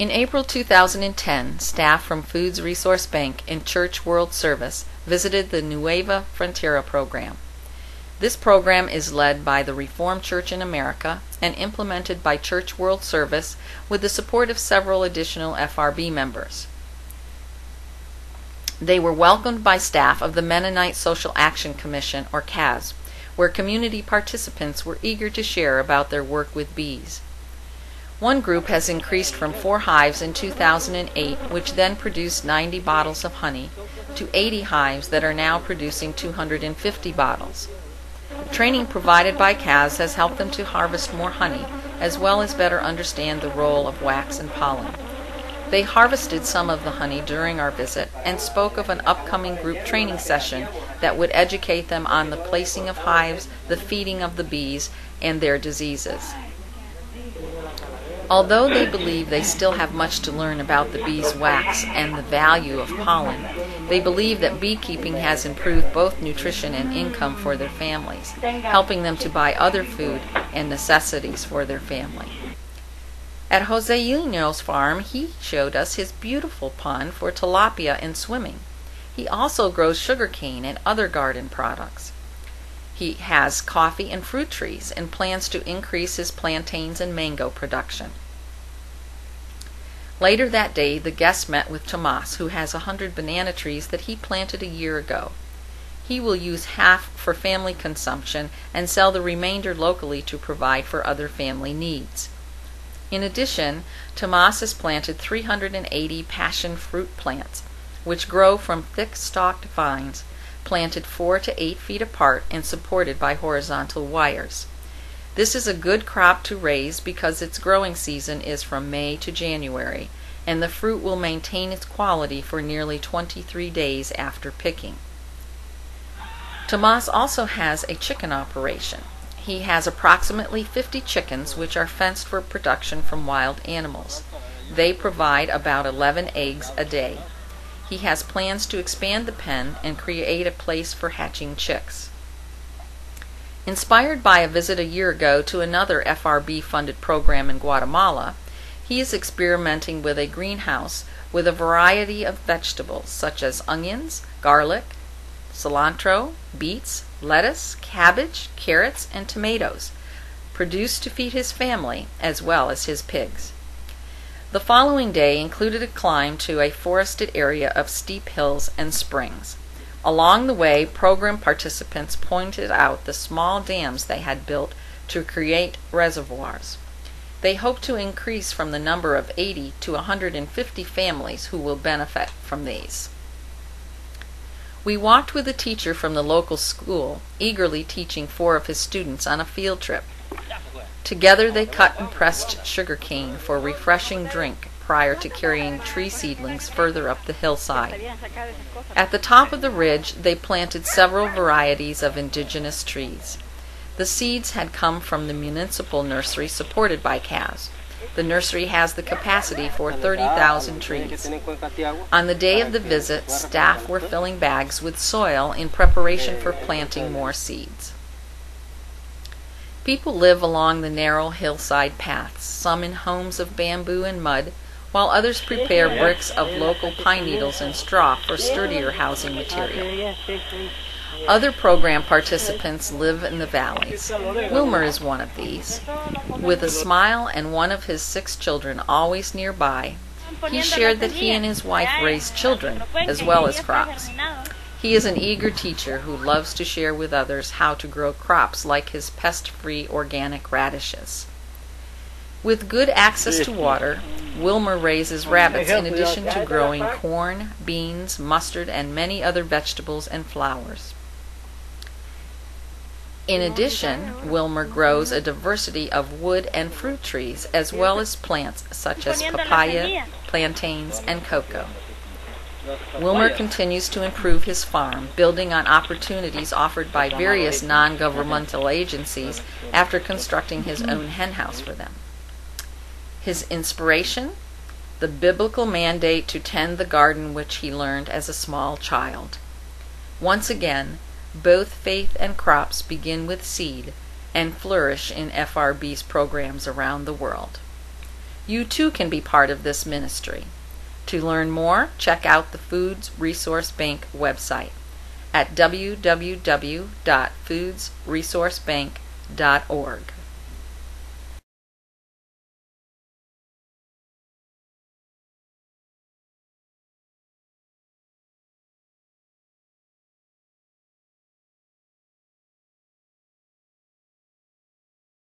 In April 2010, staff from Foods Resource Bank and Church World Service visited the Nueva Frontera program. This program is led by the Reformed Church in America and implemented by Church World Service with the support of several additional FRB members. They were welcomed by staff of the Mennonite Social Action Commission, or CAS, where community participants were eager to share about their work with bees. One group has increased from 4 hives in 2008, which then produced 90 bottles of honey, to 80 hives that are now producing 250 bottles. Training provided by CAS has helped them to harvest more honey, as well as better understand the role of wax and pollen. They harvested some of the honey during our visit and spoke of an upcoming group training session that would educate them on the placing of hives, the feeding of the bees, and their diseases. Although they believe they still have much to learn about the bees' wax and the value of pollen, they believe that beekeeping has improved both nutrition and income for their families, helping them to buy other food and necessities for their family. At Joselino's farm, he showed us his beautiful pond for tilapia and swimming. He also grows sugarcane and other garden products. He has coffee and fruit trees and plans to increase his plantains and mango production. Later that day, the guests met with Tomas, who has 100 banana trees that he planted a year ago. He will use half for family consumption and sell the remainder locally to provide for other family needs. In addition, Tomas has planted 380 passion fruit plants, which grow from thick-stalked vines, planted 4 to 8 feet apart and supported by horizontal wires. This is a good crop to raise because its growing season is from May to January, and the fruit will maintain its quality for nearly 23 days after picking. Tomas also has a chicken operation. He has approximately 50 chickens which are fenced for production from wild animals. They provide about 11 eggs a day. He has plans to expand the pen and create a place for hatching chicks. Inspired by a visit a year ago to another FRB-funded program in Guatemala, he is experimenting with a greenhouse with a variety of vegetables such as onions, garlic, cilantro, beets, lettuce, cabbage, carrots, and tomatoes, produced to feed his family as well as his pigs. The following day included a climb to a forested area of steep hills and springs. Along the way, program participants pointed out the small dams they had built to create reservoirs. They hope to increase from the number of 80 to 150 families who will benefit from these. We walked with a teacher from the local school, eagerly teaching 4 of his students on a field trip. Together they cut and pressed sugarcane for a refreshing drink prior to carrying tree seedlings further up the hillside. At the top of the ridge, they planted several varieties of indigenous trees. The seeds had come from the municipal nursery supported by CAS. The nursery has the capacity for 30,000 trees. On the day of the visit, staff were filling bags with soil in preparation for planting more seeds. People live along the narrow hillside paths, some in homes of bamboo and mud, while others prepare bricks of local pine needles and straw for sturdier housing material. Other program participants live in the valleys. Wilmer is one of these. With a smile and one of his 6 children always nearby, he shared that he and his wife raised children as well as crops. He is an eager teacher who loves to share with others how to grow crops like his pest-free organic radishes. With good access to water, Wilmer raises rabbits in addition to growing corn, beans, mustard, and many other vegetables and flowers. In addition, Wilmer grows a diversity of wood and fruit trees as well as plants such as papaya, plantains, and cocoa. Wilmer continues to improve his farm, building on opportunities offered by various non-governmental agencies after constructing his own henhouse for them. His inspiration? The biblical mandate to tend the garden which he learned as a small child. Once again, both faith and crops begin with seed and flourish in FRB's programs around the world. You too can be part of this ministry. To learn more, check out the Foods Resource Bank website at www.foodsresourcebank.org.